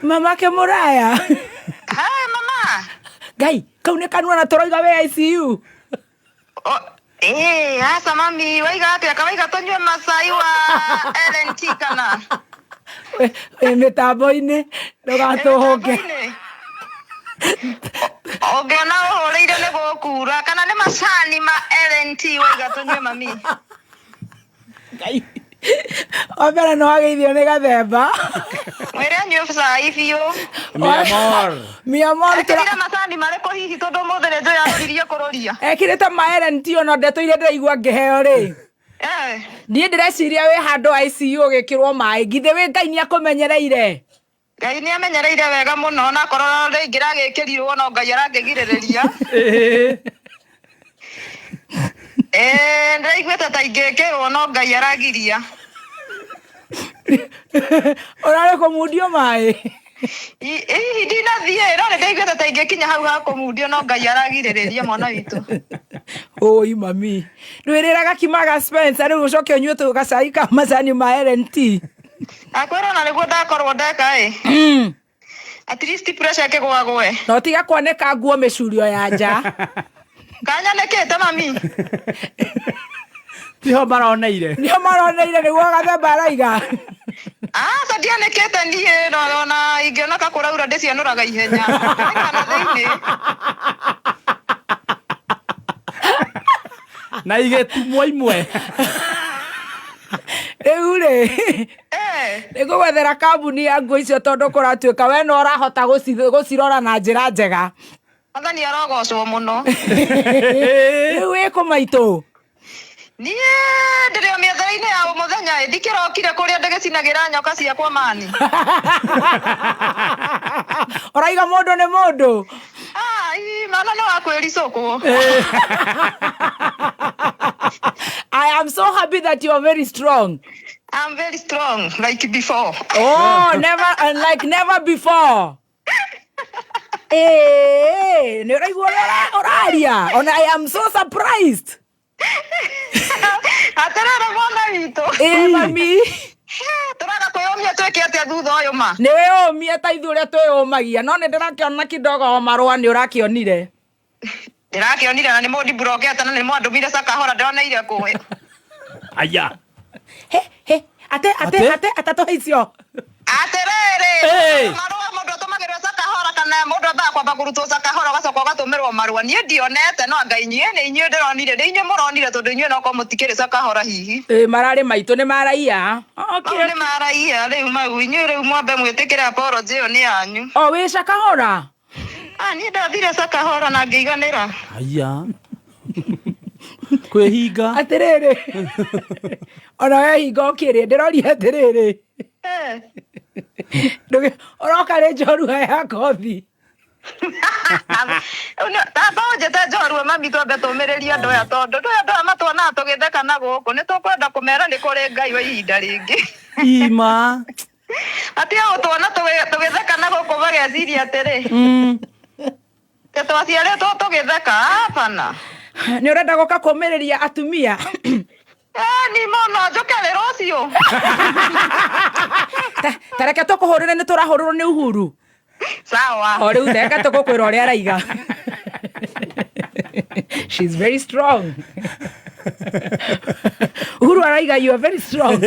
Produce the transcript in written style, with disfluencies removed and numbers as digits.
Mamake Muraya. Hai mama. Gai, kau ne kanua na toroiga we ICU. Asa mami, waiga atia kawaiga tonywe masai wa LNT kana. Mitambo-ini ndugatuhuke. Ongiona uhureire ni gukura kana ni macani ma LNT waiga tonywe mami. Gai. Opera no ageithio ni Gathemba. Mwire anywe cai biu. Mi amor. Ekirire macani mariko hihi tondu muthire njo yaririe kuroria. Ekirite ma LNT ono ndetoire ndiraigua ngiheo ri. Niĩ ndĩreciria wĩ handũ ICU ũgĩkĩrwo maĩ githĩ wĩ Ngai nĩakũmenyereire. Ngai nĩamenyereire wega mũno na korwo rĩngĩ ragĩkĩrirwo no Ngai arangĩgirĩrĩria. Ndĩraiguĩte ta ingĩkĩrwo no Ngai aragiria. Ũrarĩ kũmundio maĩ. Hihi ndinathiĩ no nĩndaiguĩte ta ingĩkinya hau ha kũmundio no Ngai aragirĩrĩria mwana witũ. Oi mami. Ndwĩrĩraga kimaga Spencer rĩu ũcoke ũnyue tũgacai ka macani ma LNT. Akwĩra na nĩguo ndakorwo ndeka at least pressure ĩkĩgũa gwe. No tiga kwanĩka nguo mĩcurio ya nja. Kanyanĩkĩte mami. Nĩho maroneire nĩguo Gathemba araiga. Aca ndianĩkĩte niĩ na ingĩona ka kũraura ndĩcianũraga ihenya. Kana thĩinĩ. Na igetumwo imwe. Rĩu rĩ nĩngũgwethera kambuni ya nguo icio tondũ kũratuĩka we no ũrahota gũcirora na njĩra njega. Mwathani arogocwo mũno. Rĩu wĩkũ maitũ? Niĩ ndĩrĩ o mĩethera-inĩ ya mũthenya ndikĩrokire kũrĩa ndĩgĩcinagĩra nyoka ciakwa mani. Ũraiga mũndũ nĩ mũndũ. Mana no akwĩricũkwo. I am so happy that you are very strong. I'm very strong, like before. Oh, never before. Oraria. And I am so surprised. Aterera mwana witũ. Mami. Tũraga kwĩyũmia twĩke atĩa thutha ũyũ ma. Nĩwĩyũmia ta ithuĩ ũrĩa twĩyũmagia no nĩndĩrakĩona kidogo marũa nĩũrakĩonire. Ndĩrakĩonire na nĩ mũndi mburokete na nĩ mwandũmire Sakahora ndĩroneire kũwe. Aya. Ate tũhaicio. Atĩrĩrĩ. Marũa mũndũ atũmagĩrwo Sakahora kana mũndũ athaa kwamba kũrutwo Sakahora ũgacoka ũgatũmĩrwo marũa. Niĩ ndionete no Ngai nĩ inyuĩ ndĩronire nĩ inyuĩ mũronire tondũ inyuĩ no ko mũtikĩrĩ Sakahora hihi. Mararĩ maitũ nĩ maraia. Nĩ maraia rĩu mau inyuĩ rĩu mwambe mwĩtĩkĩre apology ĩyo nĩ yanyu. Wĩ Sakahora? Niĩ ndathire Sakahora na ngĩiganĩra. Aya. Kwĩhinga. Atĩrĩrĩ. Ona wehinga ũkĩrĩ ndĩroria atĩrĩrĩ. Ũroka rĩ njorua ya kothi. Tamba ũnjĩte njorua mami twambe tũmĩrĩrie andũ aya tondũ andũ aya matuonaga tũgĩtheka na gũkũ nĩ tũkwenda kũmera nĩ kũrĩ Ngai wa ihinda rĩngĩ. Ima. Atia ũtuona tũgĩtheka na gũkũ bageciria atĩrĩ. Twaciarĩtwo tũgĩtheka hapana. Nĩ ũrenda gũka kũmĩrĩria atumia? Ni mono njoke rũciũ. Ta reke tũkũhũrĩre nĩ tũrahũrĩrwo nĩ Uhuru. Sawa. O rĩu reke tũgũkwĩra ũrĩa araiga. She's very strong. Uhuru araiga you are very strong.